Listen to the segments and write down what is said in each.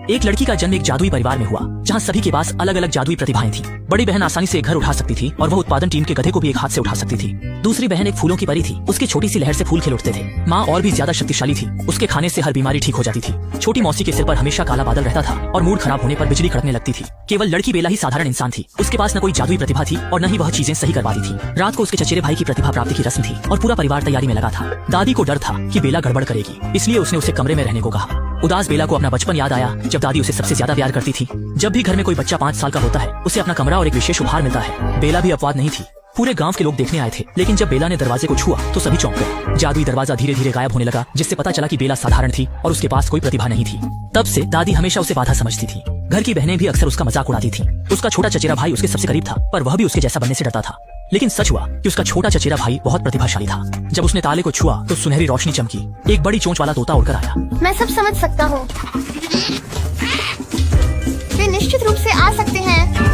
एक लड़की का जन्म एक जादुई परिवार में हुआ जहाँ सभी के पास अलग अलग जादुई प्रतिभाएं थी। बड़ी बहन आसानी से एक घर उठा सकती थी और वह उत्पादन टीम के गधे को भी एक हाथ से उठा सकती थी। दूसरी बहन एक फूलों की परी थी, उसकी छोटी सी लहर से फूल खिल उठते थे। माँ और भी ज्यादा शक्तिशाली थी, उसके खाने से हर बीमारी ठीक हो जाती थी। छोटी मौसी के सिर पर हमेशा काला बादल रहता था और मूड खराब होने पर बिजली कड़कने लगती थी। केवल लड़की बेला ही साधारण इंसान थी, उसके पास न कोई जादुई प्रतिभा थी और न ही वह चीजें सही कर पाती थी। रात को उसके चचेरे भाई की प्रतिभा प्राप्ति की रस्म थी और पूरा परिवार तैयारी में लगा था। दादी को डर था कि बेला गड़बड़ करेगी, इसलिए उसने उसे कमरे में रहने को कहा। उदास बेला को अपना बचपन याद आया जब दादी उसे सबसे ज्यादा प्यार करती थी। जब भी घर में कोई बच्चा 5 साल का होता है उसे अपना कमरा और एक विशेष उपहार मिलता है। बेला भी अपवाद नहीं थी। पूरे गांव के लोग देखने आए थे, लेकिन जब बेला ने दरवाजे को छुआ तो सभी चौंक गए। जादुई दरवाजा धीरे धीरे गायब होने लगा, जिससे पता चला कि बेला साधारण थी और उसके पास कोई प्रतिभा नहीं थी। तब से दादी हमेशा उसे बाधा समझती थी। घर की बहनें भी अक्सर उसका मजाक उड़ाती थीं। उसका छोटा चचेरा भाई उसके सबसे करीब था, पर वह भी उसके जैसा बनने से डरता था। लेकिन सच हुआ कि उसका छोटा चचेरा भाई बहुत प्रतिभाशाली था। जब उसने ताले को छुआ तो सुनहरी रोशनी चमकी। एक बड़ी चोंच वाला तोता उड़कर आया। मैं सब समझ सकता हूँ, वे निश्चित रूप से आ सकते हैं।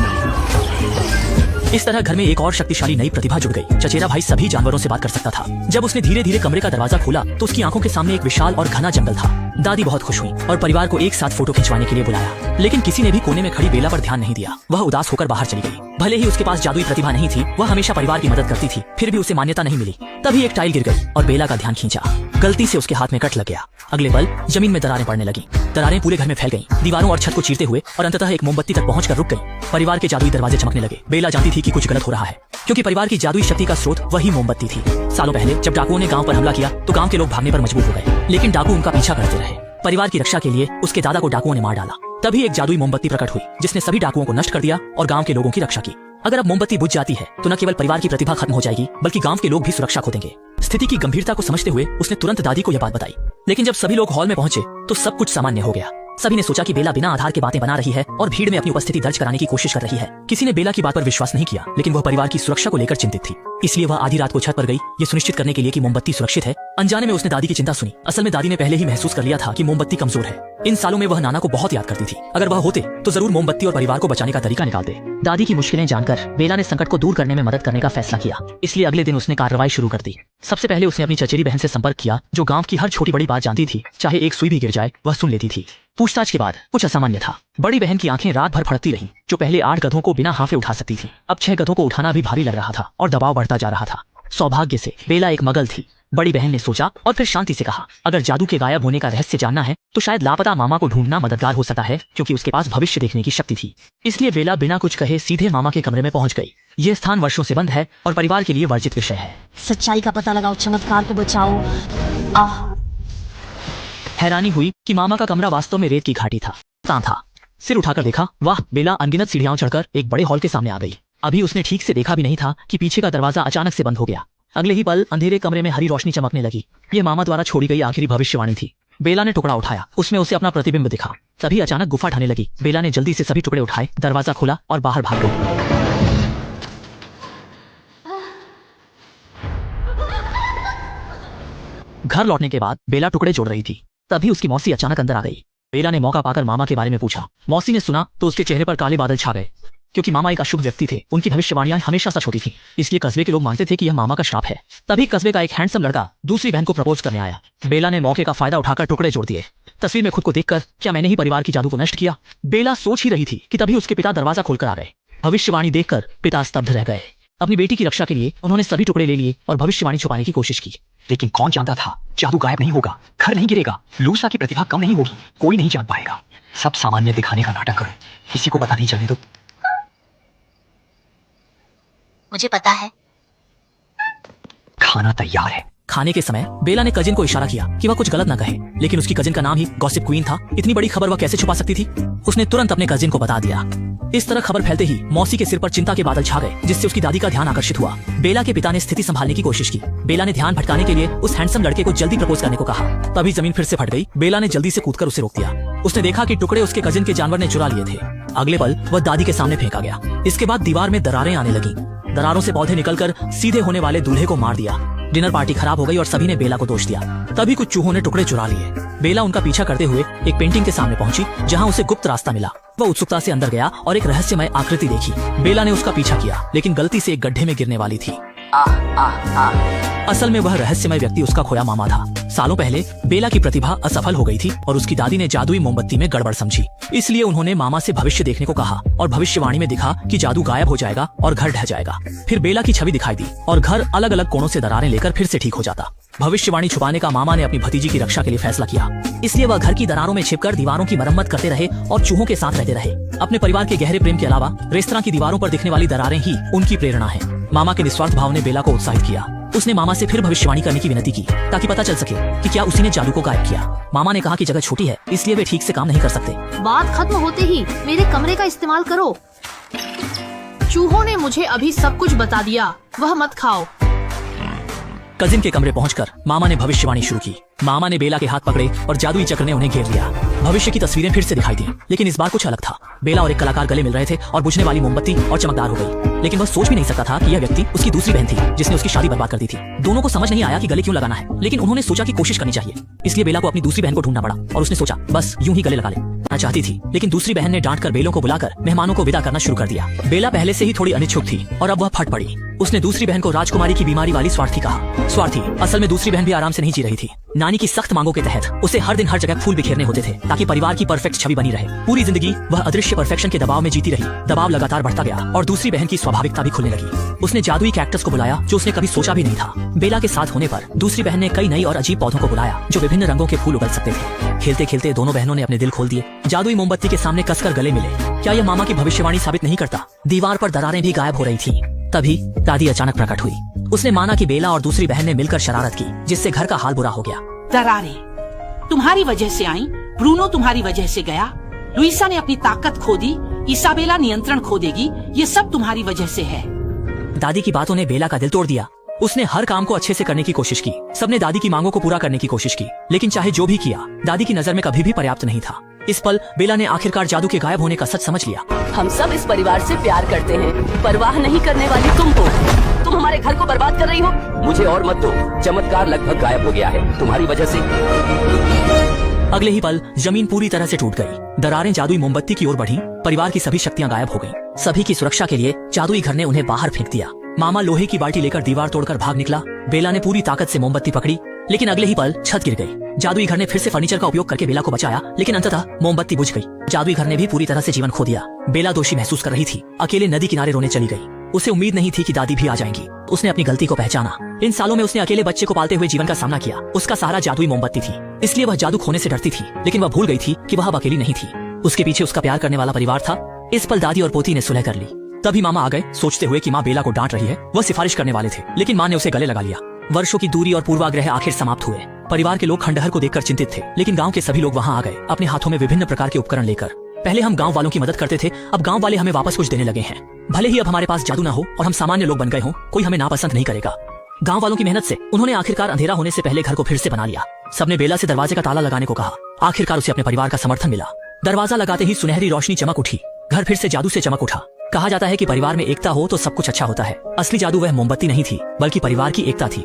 इस तरह घर में एक और शक्तिशाली नई प्रतिभा जुड़ गई। चचेरा भाई सभी जानवरों से बात कर सकता था। जब उसने धीरे धीरे कमरे का दरवाजा खोला तो उसकी आंखों के सामने एक विशाल और घना जंगल था। दादी बहुत खुश हुई और परिवार को एक साथ फोटो खिंचवाने के लिए बुलाया, लेकिन किसी ने भी कोने में खड़ी बेला पर ध्यान नहीं दिया। वह उदास होकर बाहर चली गई। भले ही उसके पास जादुई प्रतिभा नहीं थी, वह हमेशा परिवार की मदद करती थी, फिर भी उसे मान्यता नहीं मिली। तभी एक टाइल गिर गई और बेला का ध्यान खींचा। गलती से उसके हाथ में कट लग गया। अगले पल जमीन में दरारें पड़ने लगी। दरारें पूरे घर में फैल गईं, दीवारों और छत को चीरते हुए, और अंततः एक मोमबत्ती तक पहुंचकर रुक गई। परिवार के जादुई दरवाजे चमकने लगे। बेला जानती थी कि कुछ गलत हो रहा है, क्योंकि परिवार की जादुई शक्ति का स्रोत वही मोमबत्ती थी। सालों पहले जब डाकुओं ने गांव पर हमला किया तो गांव के लोग भागने पर मजबूर हो गए, लेकिन डाकू उनका पीछा करते रहे। परिवार की रक्षा के लिए उसके दादा को डाकुओं ने मार डाला। तभी एक जादुई मोमबत्ती प्रकट हुई जिसने सभी डाकुओं को नष्ट कर दिया और गांव के लोगों की रक्षा की। अगर अब मोमबत्ती बुझ जाती है तो न केवल परिवार की प्रतिभा खत्म हो जाएगी, बल्कि गांव के लोग भी सुरक्षा खो देंगे। स्थिति की गंभीरता को समझते हुए उसने तुरंत दादी को यह बात बताई। लेकिन जब सभी लोग हॉल में पहुंचे तो सब कुछ सामान्य हो गया। सभी ने सोचा कि बेला बिना आधार के बातें बना रही है और भीड़ में अपनी उपस्थिति दर्ज कराने की कोशिश कर रही है। किसी ने बेला की बात पर विश्वास नहीं किया, लेकिन वह परिवार की सुरक्षा को लेकर चिंतित थी। इसलिए वह आधी रात को छत पर गई, ये सुनिश्चित करने के लिए कि मोमबत्ती सुरक्षित है। अनजाने में उसने दादी की चिंता सुनी। असल में दादी ने पहले ही महसूस कर लिया था कि मोमबत्ती कमजोर है। इन सालों में वह नाना को बहुत याद करती थी। अगर वह होते तो जरूर मोमबत्ती और परिवार को बचाने का तरीका निकालते। दादी की मुश्किलें जानकर बेला ने संकट को दूर करने में मदद करने का फैसला किया। इसलिए अगले दिन उसने कार्रवाई शुरू कर दी। सबसे पहले उसने अपनी चचेरी बहन से संपर्क किया, जो गांव की हर छोटी बड़ी बात जानती थी। चाहे एक सुई भी गिर जाए वह सुन लेती थी। पूछताछ के बाद कुछ असामान्य था। बड़ी बहन की आंखें रात भर फड़कती रहीं। जो पहले 8 गधों को बिना हाफे उठा सकती थी, अब 6 गधों को उठाना भी भारी लग रहा था और दबाव बढ़ता जा रहा था। सौभाग्य से बेला एक मगल थी। बड़ी बहन ने सोचा और फिर शांति से कहा, अगर जादू के गायब होने का रहस्य जानना है तो शायद लापता मामा को ढूंढना मददगार हो सकता है, क्योंकि उसके पास भविष्य देखने की शक्ति थी। इसलिए बेला बिना कुछ कहे सीधे मामा के कमरे में पहुंच गई। ये स्थान वर्षों से बंद है और परिवार के लिए वर्जित विषय है। सच्चाई का पता लगाओ, चमत्कार को बचाओ। हैरानी हुई कि मामा का कमरा वास्तव में रेत की घाटी था। कहाँ था? सिर उठाकर देखा, वाह! बेला अनगिनत सीढ़ियां चढ़कर एक बड़े हॉल के सामने आ गई। अभी उसने ठीक से देखा भी नहीं था कि पीछे का दरवाजा अचानक से बंद हो गया। अगले ही पल अंधेरे कमरे में हरी रोशनी चमकने लगी। ये मामा द्वारा छोड़ी गई आखिरी भविष्यवाणी थी। बेला ने टुकड़ा उठाया, उसमें उसे अपना प्रतिबिंब दिखा। तभी अचानक गुफा ढहने लगी। बेला ने जल्दी से सभी टुकड़े उठाए, दरवाजा खोला और बाहर भाग गई। घर लौटने के बाद बेला टुकड़े जोड़ रही थी। तभी उसकी मौसी अचानक अंदर आ गई। बेला ने मौका पाकर मामा के बारे में पूछा। मौसी ने सुना तो उसके चेहरे पर काले बादल छा गए, क्योंकि मामा एक अशुभ व्यक्ति थे। उनकी भविष्यवाणियां हमेशा सच होती थीं, इसलिए कस्बे के लोग मानते थे कि यह मामा का श्राप है। तभी कस्बे का एक हैंडसम लड़का दूसरी बहन को प्रपोज करने आया। बेला ने मौके का फायदा उठाकर टुकड़े जोड़ दिए। तस्वीर में खुद को देखकर क्या मैंने ही परिवार की जादू को नष्ट किया? बेला सोच ही रही थी कि तभी उसके पिता दरवाजा खोलकर आ गए। भविष्यवाणी देखकर पिता स्तब्ध रह गए। अपनी बेटी की रक्षा के लिए उन्होंने सभी टुकड़े ले लिए और भविष्यवाणी छुपाने की कोशिश की। लेकिन कौन जानता था जादू गायब नहीं होगा, घर नहीं गिरेगा, लूसा की प्रतिभा कम नहीं होगी, कोई नहीं जान पाएगा। सब सामान्य दिखाने का नाटक करो, किसी को पता नहीं चलने दो। मुझे पता है। खाना तैयार है। खाने के समय बेला ने कजिन को इशारा किया कि वह कुछ गलत ना कहे, लेकिन उसकी कजिन का नाम ही गॉसिप क्वीन था। इतनी बड़ी खबर वह कैसे छुपा सकती थी? उसने तुरंत अपने कजिन को बता दिया। इस तरह खबर फैलते ही मौसी के सिर पर चिंता के बादल छा गए, जिससे उसकी दादी का ध्यान आकर्षित हुआ। बेला के पिता ने स्थिति संभालने की कोशिश की। बेला ने ध्यान भटकाने के लिए उस हैंडसम लड़के को जल्दी प्रपोज करने को कहा। तभी जमीन फिर से फट गई। बेला ने जल्दी से कूदकर उसे रोक दिया। उसने देखा कि टुकड़े उसके कजिन के जानवर ने चुरा लिए थे। अगले पल वह दादी के सामने फेंका गया। इसके बाद दीवार में दरारें आने लगी। दरारों से पौधे निकलकर सीधे होने वाले दूल्हे को मार दिया। डिनर पार्टी खराब हो गई और सभी ने बेला को दोष दिया। तभी कुछ चूहों ने टुकड़े चुरा लिए। बेला उनका पीछा करते हुए एक पेंटिंग के सामने पहुंची, जहां उसे गुप्त रास्ता मिला। वह उत्सुकता से अंदर गया और एक रहस्यमय आकृति देखी। बेला ने उसका पीछा किया, लेकिन गलती से एक गड्ढे में गिरने वाली थी। असल में वह रहस्यमय व्यक्ति उसका खोया मामा था। सालों पहले बेला की प्रतिभा असफल हो गई थी और उसकी दादी ने जादुई मोमबत्ती में गड़बड़ समझी। इसलिए उन्होंने मामा से भविष्य देखने को कहा और भविष्यवाणी में दिखा कि जादू गायब हो जाएगा और घर ढह जाएगा। फिर बेला की छवि दिखाई दी और घर अलग अलग कोनों से दरारें लेकर फिर से ठीक हो जाता। भविष्यवाणी छुपाने का मामा ने अपनी भतीजी की रक्षा के लिए फैसला किया। इसलिए वह घर की दरारों में छिपकर दीवारों की मरम्मत करते रहे और चूहों के साथ रहते रहे। अपने परिवार के गहरे प्रेम के अलावा रेस्तरां की दीवारों पर दिखने वाली दरारें ही उनकी प्रेरणा है। मामा के निस्वार्थ भाव ने बेला को उत्साहित किया। उसने मामा से फिर भविष्यवाणी करने की विनती की ताकि पता चल सके कि क्या उसी ने जादू को गायब किया। मामा ने कहा कि जगह छोटी है इसलिए वे ठीक से काम नहीं कर सकते। बात खत्म होते ही मेरे कमरे का इस्तेमाल करो। चूहों ने मुझे अभी सब कुछ बता दिया, वह मत खाओ। कजिन के कमरे पहुंचकर मामा ने भविष्यवाणी शुरू की। मामा ने बेला के हाथ पकड़े और जादुई चक्र ने उन्हें घेर लिया। भविष्य की तस्वीरें फिर से दिखाई दी, लेकिन इस बार कुछ अलग था। बेला और एक कलाकार गले मिल रहे थे और बुझने वाली मोमबत्ती और चमकदार हो गई। लेकिन वह सोच भी नहीं सकता था कि यह व्यक्ति उसकी दूसरी बहन थी जिसने उसकी शादी बर्बाद कर दी थी। दोनों को समझ नहीं आया कि गले क्यों लगाना है, लेकिन उन्होंने सोचा कि कोशिश करनी चाहिए। इसलिए बेला को अपनी दूसरी बहन को ढूंढना पड़ा और उसने सोचा बस यूं ही गले लगा ले। चाहती थी, लेकिन दूसरी बहन ने डांट कर बेलों को बुलाकर मेहमानों को विदा करना शुरू कर दिया। बेला पहले से ही थोड़ी अनिच्छुक थी और अब वह फट पड़ी। उसने दूसरी बहन को राजकुमारी की बीमारी वाली स्वार्थी कहा। स्वार्थी असल में दूसरी बहन भी आराम से नहीं जी रही थी। नानी की सख्त मांगों के तहत उसे हर दिन हर जगह फूल बिखेरने होते थे ताकि परिवार की परफेक्ट छवि बनी रहे। पूरी जिंदगी वह अदृश्य परफेक्शन के दबाव में जीती रही। दबाव लगातार बढ़ता गया और दूसरी बहन की स्वाभाविकता भी खुलने लगी। उसने जादुई कैक्टस को बुलाया जो उसने कभी सोचा भी नहीं था। बेला के साथ होने पर दूसरी बहन ने कई नई और अजीब पौधों को बुलाया जो विभिन्न रंगों के फूल उगल सकते थे। खेलते खेलते दोनों बहनों ने अपने दिल खोल दिए। जादुई मोमबत्ती के सामने कसकर गले मिले। क्या यह मामा की भविष्यवाणी साबित नहीं करता? दीवार पर दरारें भी गायब हो रही थी। तभी दादी अचानक प्रकट हुई। उसने माना कि बेला और दूसरी बहन ने मिलकर शरारत की जिससे घर का हाल बुरा हो गया। दरारें तुम्हारी वजह से आई, ब्रूनो तुम्हारी वजह से गया, लुइसा ने अपनी ताकत खो दी, इसाबेला नियंत्रण खो देगी, ये सब तुम्हारी वजह से है। दादी की बातों ने बेला का दिल तोड़ दिया। उसने हर काम को अच्छे से करने की कोशिश की। सबने दादी की मांगों को पूरा करने की कोशिश की, लेकिन चाहे जो भी किया दादी की नजर में कभी भी पर्याप्त नहीं था। इस पल बेला ने आखिरकार जादू के गायब होने का सच समझ लिया। हम सब इस परिवार से प्यार करते हैं, परवाह नहीं करने वाली तुम हो। तुम हमारे घर को बर्बाद कर रही हो। मुझे और मत दो, चमत्कार लगभग गायब हो गया है तुम्हारी वजह से। अगले ही पल जमीन पूरी तरह से टूट गई। दरारें जादुई मोमबत्ती की ओर बढ़ी। परिवार की सभी शक्तियां गायब हो गईं। सभी की सुरक्षा के लिए जादुई घर ने उन्हें बाहर फेंक दिया। मामा लोहे की बाल्टी लेकर दीवार तोड़कर भाग निकला। बेला ने पूरी ताकत से मोमबत्ती पकड़ी, लेकिन अगले ही पल छत गिर गई। जादुई घर ने फिर से फर्नीचर का उपयोग करके बेला को बचाया, लेकिन अंततः मोमबत्ती बुझ गई। जादुई घर ने भी पूरी तरह से जीवन खो दिया। बेला दोषी महसूस कर रही थी। अकेले नदी किनारे रोने चली गई। उसे उम्मीद नहीं थी कि दादी भी आ जाएंगी। उसने अपनी गलती को पहचाना। इन सालों में उसने अकेले बच्चे को पालते हुए जीवन का सामना किया। उसका सहारा जादुई मोमबत्ती थी, इसलिए वह जादू खोने से डरती थी। लेकिन वह भूल गई थी कि वह अब अकेली नहीं थी। उसके पीछे उसका प्यार करने वाला परिवार था। इस पल दादी और पोती ने सुलह कर ली। तभी मामा आ गए, सोचते हुए कि माँ बेला को डांट रही है। वह सिफारिश करने वाले थे, लेकिन माँ ने उसे गले लगा लिया। वर्षों की दूरी और पूर्वाग्रह आखिर समाप्त हुए। परिवार के लोग खंडहर को देखकर चिंतित थे, लेकिन गांव के सभी लोग वहां आ गए, अपने हाथों में विभिन्न प्रकार के उपकरण लेकर। पहले हम गांव वालों की मदद करते थे, अब गांव वाले हमें वापस कुछ देने लगे हैं। भले ही अब हमारे पास जादू ना हो और हम सामान्य लोग बन गए हों, कोई हमें नापसंद नहीं करेगा। गांव वालों की मेहनत से उन्होंने आखिरकार अंधेरा होने से पहले घर को फिर से बना लिया। सबने बेला से दरवाजे का ताला लगाने को कहा। आखिरकार उसे अपने परिवार का समर्थन मिला। दरवाजा लगाते ही सुनहरी रोशनी चमक उठी। घर फिर से जादू से चमक उठा। कहा जाता है कि परिवार में एकता हो तो सब कुछ अच्छा होता है। असली जादू वह मोमबत्ती नहीं थी, बल्कि परिवार की एकता थी।